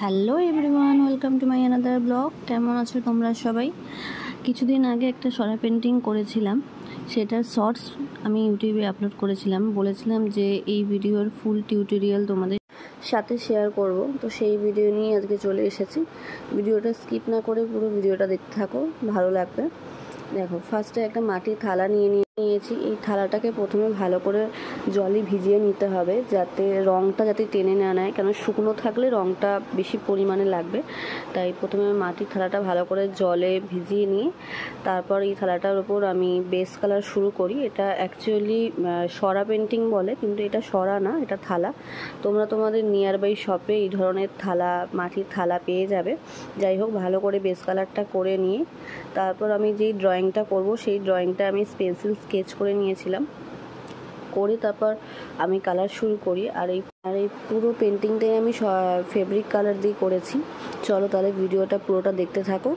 Hello everyone, welcome to my another blog. কেমন আছো তোমরা সবাই? কিছুদিন আগে একটা সরা পেন্টিং করেছিলাম, সেটার শর্টস আমি ইউটিউবে আপলোড করেছিলাম। বলেছিলাম যে এই ভিডিওর ফুল টিউটোরিয়াল তোমাদের সাথে শেয়ার করব, তো সেই ভিডিও নিয়ে আজকে চলে এসেছি। ভিডিওটা স্কিপ না করে পুরো ভিডিওটা দেখতে থাকো, ভালো লাগবে। দেখো, ফার্স্টে একটা মাটির থালা নিয়েছি। এই থালাটাকে প্রথমে ভালো করে জলে ভিজিয়ে নিতে হবে, যাতে রঙটা টেনে না নেয়, কেন শুকনো থাকলে রঙটা বেশি পরিমাণে লাগবে। তাই প্রথমে মাটির থালাটা ভালো করে জলে ভিজিয়ে নিয়ে তারপর এই থালাটার উপর আমি বেস কালার শুরু করি। এটা অ্যাকচুয়ালি সরা পেন্টিং বলে, কিন্তু এটা সরা না, এটা থালা। তোমরা তোমাদের নিয়ার বাই শপে এই ধরনের থালা, মাটির থালা পেয়ে যাবে। যাই হোক, ভালো করে বেস কালারটা করে নিয়ে তারপর আমি যেই ড্রয়িংটা করব সেই ড্রয়িংটা আমি পেন্সিল স্কেচ করে নিয়েছিলাম। করে তারপর আমি কালার শুরু করি। আর এই পুরো পেন্টিংটাই আমি ফেব্রিক কালার দিয়ে করেছি। চলো তাহলে ভিডিওটা পুরোটা দেখতে থাকো।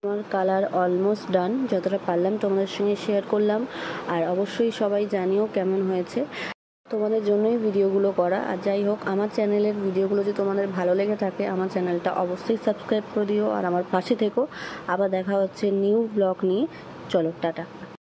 আমার কালার অলমোস্ট ডান, যতটা পারলাম তোমাদের সঙ্গে শেয়ার করলাম। আর অবশ্যই সবাই জানিও কেমন হয়েছে, তোমাদের জন্যই ভিডিওগুলো করা। আর যাই হোক, আমার চ্যানেলের ভিডিওগুলো যদি তোমাদের ভালো লেগে থাকে আমার চ্যানেলটা অবশ্যই সাবস্ক্রাইব করে দিও আর আমার পাশে থেকো। আবার দেখা হচ্ছে নিউ ব্লগ নিয়ে। চলো, টাটা।